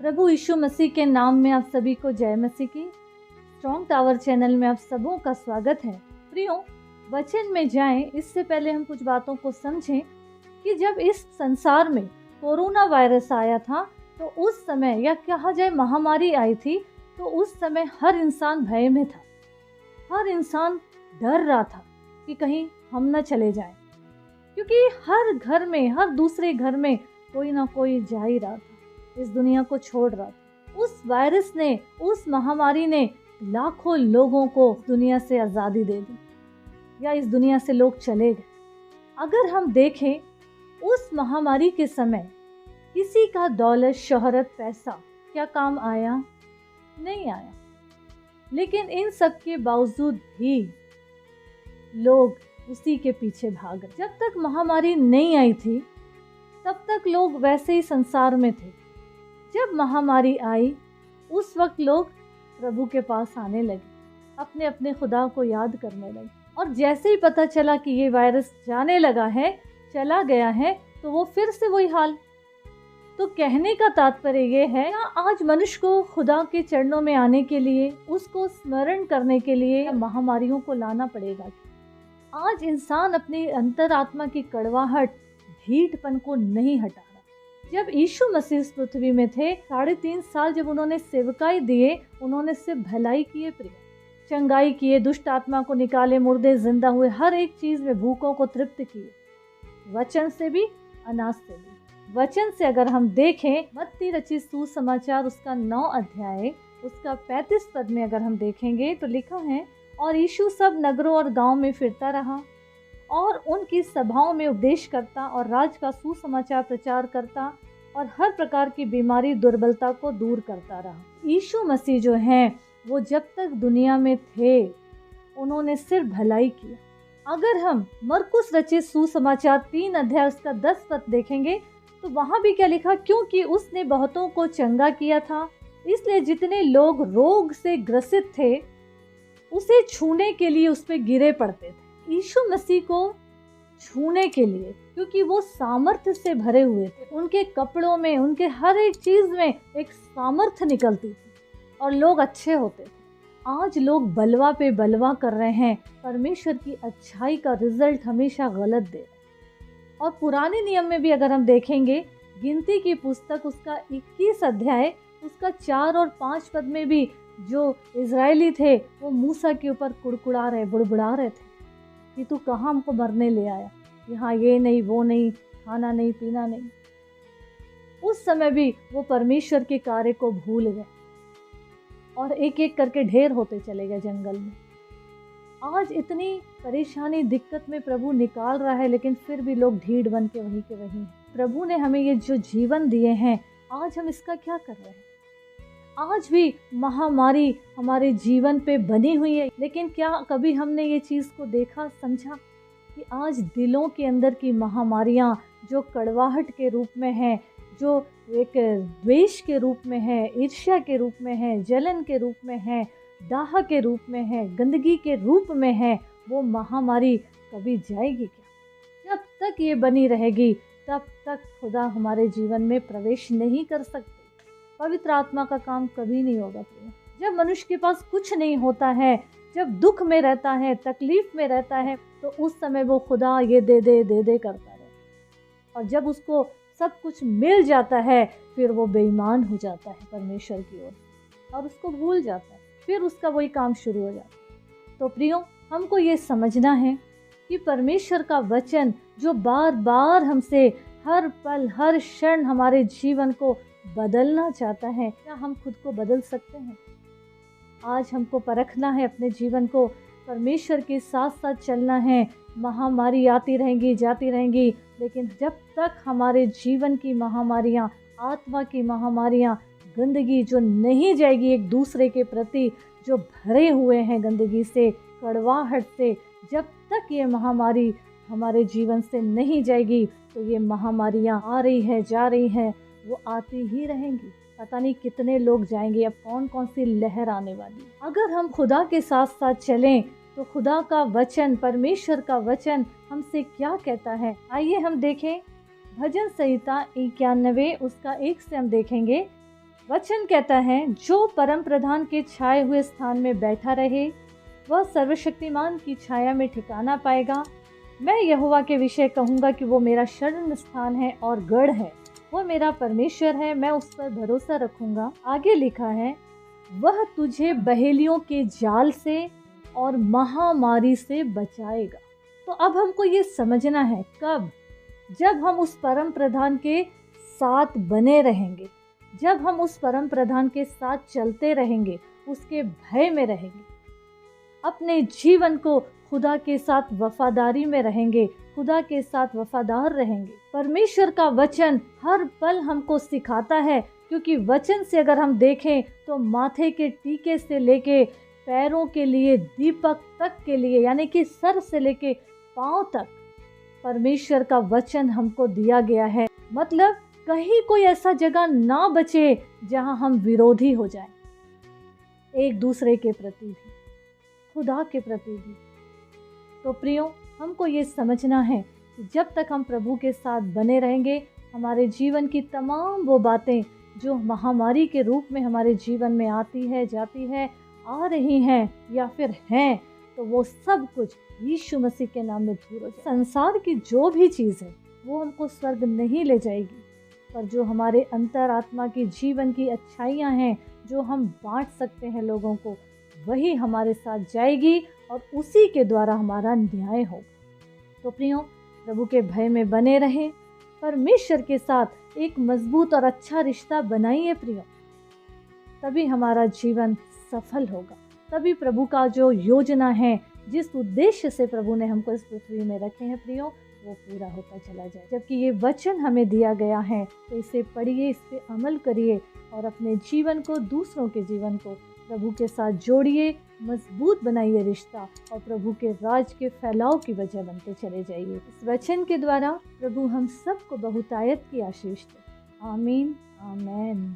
प्रभु यीशु मसीह के नाम में आप सभी को जय मसीह की। स्ट्रॉन्ग टावर चैनल में आप सबों का स्वागत है। प्रियो, वचन में जाएं इससे पहले हम कुछ बातों को समझें कि जब इस संसार में कोरोना वायरस आया था तो उस समय, या कहा जाए महामारी आई थी, तो उस समय हर इंसान भय में था। हर इंसान डर रहा था कि कहीं हम न चले जाएं, क्योंकि हर घर में, हर दूसरे घर में कोई ना कोई जा ही रहा था, इस दुनिया को छोड़ रहा था। उस वायरस ने, उस महामारी ने लाखों लोगों को दुनिया से आज़ादी दे दी, या इस दुनिया से लोग चले गए। अगर हम देखें, उस महामारी के समय किसी का दौलत, शोहरत, पैसा क्या काम आया? नहीं आया। लेकिन इन सब के बावजूद भी लोग उसी के पीछे भाग रहे। जब तक महामारी नहीं आई थी तब तक लोग वैसे ही संसार में थे। जब महामारी आई उस वक्त लोग प्रभु के पास आने लगे, अपने अपने खुदा को याद करने लगे। और जैसे ही पता चला कि ये वायरस जाने लगा है, चला गया है, तो वो फिर से वही हाल। तो कहने का तात्पर्य ये है, आज मनुष्य को खुदा के चरणों में आने के लिए, उसको स्मरण करने के लिए महामारियों को लाना पड़ेगा। आज इंसान अपनी अंतरात्मा की कड़वाहट, ढीठपन को नहीं हटा रहा। जब यीशु मसीह इस पृथ्वी में थे, 3.5 साल जब उन्होंने सेवकाई दिए, उन्होंने सिर्फ भलाई किए, प्रिय, चंगाई किए, दुष्ट आत्मा को निकाले, मुर्दे जिंदा हुए, हर एक चीज में भूखों को तृप्त किए, वचन से भी, अनाज से भी। वचन से अगर हम देखें, मत्ती रचित सुसमाचार उसका 9 अध्याय उसका 35 पद में अगर हम देखेंगे तो लिखा है, और यीशु सब नगरों और गांव में फिरता रहा और उनकी सभाओं में उपदेश करता और राज का सुसमाचार प्रचार करता और हर प्रकार की बीमारी, दुर्बलता को दूर करता रहा। यीशु मसीह जो हैं, वो जब तक दुनिया में थे उन्होंने सिर्फ भलाई किया। अगर हम मरकुस रचित सुसमाचार 3 अध्याय उसका 10 पद देखेंगे तो वहाँ भी क्या लिखा, क्योंकि उसने बहुतों को चंगा किया था, इसलिए जितने लोग रोग से ग्रसित थे उसे छूने के लिए उस पे गिरे पड़ते थे। यीशु मसीह को छूने के लिए, क्योंकि वो सामर्थ्य से भरे हुए थे, उनके कपड़ों में, उनके हर एक चीज में एक सामर्थ्य निकलती थी और लोग अच्छे होते थे। आज लोग बलवा पे बलवा कर रहे हैं, परमेश्वर की अच्छाई का रिजल्ट हमेशा गलत दे रहे हैं। और पुराने नियम में भी अगर हम देखेंगे, गिनती की पुस्तक उसका 21 अध्याय उसका 4 और 5 पद में भी जो इजरायली थे वो मूसा के ऊपर कुड़कुड़ा रहे, बुड़बुड़ा रहे थे कि तू कहाँ हमको मरने ले आया, यहाँ ये नहीं, वो नहीं, खाना नहीं, पीना नहीं। उस समय भी वो परमेश्वर के कार्य को भूल गए और एक एक करके ढेर होते चले गए जंगल में। आज इतनी परेशानी, दिक्कत में प्रभु निकाल रहा है, लेकिन फिर भी लोग ढीठ बन के वहीं के वहीं हैं। प्रभु ने हमें ये जो जीवन दिए हैं, आज हम इसका क्या कर रहे हैं? आज भी महामारी हमारे जीवन पे बनी हुई है, लेकिन क्या कभी हमने ये चीज़ को देखा, समझा कि आज दिलों के अंदर की महामारियाँ जो कड़वाहट के रूप में है, जो एक द्वेष के रूप में है, ईर्ष्या के रूप में है, जलन के रूप में है, दाह के रूप में है, गंदगी के रूप में है, वो महामारी कभी जाएगी क्या? जब तक ये बनी रहेगी तब तक खुदा हमारे जीवन में प्रवेश नहीं कर सकते। पवित्र आत्मा का काम कभी नहीं होगा। जब मनुष्य के पास कुछ नहीं होता है, जब दुख में रहता है, तकलीफ में रहता है, तो उस समय वो खुदा ये दे दे करता रहे, और जब उसको सब कुछ मिल जाता है फिर वो बेईमान हो जाता है परमेश्वर की ओर और उसको भूल जाता है, फिर उसका वही काम शुरू हो जाता है। तो प्रियो, हमको ये समझना है कि परमेश्वर का वचन जो बार बार हमसे हर पल, हर क्षण हमारे जीवन को बदलना चाहता है, क्या हम खुद को बदल सकते हैं? आज हमको परखना है अपने जीवन को, परमेश्वर के साथ साथ चलना है। महामारी आती रहेंगी, जाती रहेंगी, लेकिन जब तक हमारे जीवन की महामारियाँ, आत्मा की महामारियाँ, गंदगी जो नहीं जाएगी, एक दूसरे के प्रति जो भरे हुए हैं गंदगी से, कड़वाहट से, जब तक ये महामारी हमारे जीवन से नहीं जाएगी, तो ये महामारियाँ आ रही है, जा रही हैं, वो आती ही रहेंगी। पता नहीं कितने लोग जाएंगे, अब कौन कौन सी लहर आने वाली। अगर हम खुदा के साथ साथ चलें तो खुदा का वचन, परमेश्वर का वचन हमसे क्या कहता है, आइए हम देखें। भजन संहिता 91 उसका 1 से हम देखेंगे वचन कहता है, जो परम प्रधान के छाए हुए स्थान में बैठा रहे वह सर्वशक्तिमान की छाया में ठिकाना पाएगा। मैं यहोवा के विषय कहूँगा कि वो मेरा शरण स्थान है और गढ़ है, वो मेरा परमेश्वर है, मैं उस पर भरोसा रखूँगा। आगे लिखा है, वह तुझे बहेलियों के जाल से और महामारी से बचाएगा। तो अब हमको ये समझना है, कब? जब हम उस परम प्रधान के साथ बने रहेंगे, जब हम उस परम प्रधान के साथ चलते रहेंगे, उसके भय में रहेंगे, अपने जीवन को खुदा के साथ वफादारी में रहेंगे, खुदा के साथ वफादार रहेंगे। परमेश्वर का वचन हर पल हमको सिखाता है, क्योंकि वचन से अगर हम देखें तो माथे के टीके से लेके पैरों के लिए दीपक तक के लिए, यानी कि सर से लेके पांव तक परमेश्वर का वचन हमको दिया गया है। मतलब कहीं कोई ऐसा जगह ना बचे जहां हम विरोधी हो जाएं, एक दूसरे के प्रति भी, खुदा के प्रति भी। तो प्रियो, हमको ये समझना है कि जब तक हम प्रभु के साथ बने रहेंगे, हमारे जीवन की तमाम वो बातें जो महामारी के रूप में हमारे जीवन में आती है, जाती है, आ रही हैं या फिर हैं, तो वो सब कुछ यीशु मसीह के नाम में दूर हो जाए। संसार की जो भी चीज़ है वो हमको स्वर्ग नहीं ले जाएगी, पर जो हमारे अंतरात्मा की जीवन की अच्छाइयाँ हैं, जो हम बांट सकते हैं लोगों को, वही हमारे साथ जाएगी और उसी के द्वारा हमारा न्याय होगा। तो प्रियो, प्रभु के भय में बने रहें, परमेश्वर के साथ एक मजबूत और अच्छा रिश्ता बनाइए प्रियो, तभी हमारा जीवन सफल होगा। तभी प्रभु का जो योजना है, जिस उद्देश्य से प्रभु ने हमको इस पृथ्वी में रखे हैं प्रियो, वो पूरा होता चला जाए। जबकि ये वचन हमें दिया गया है, तो इसे पढ़िए, इस पे अमल करिए और अपने जीवन को, दूसरों के जीवन को प्रभु के साथ जोड़िए, मजबूत बनाइए रिश्ता और प्रभु के राज के फैलाव की वजह बनते चले जाइए। इस वचन के द्वारा प्रभु हम सबको बहुतायत की आशीष दे। आमीन, आमेन।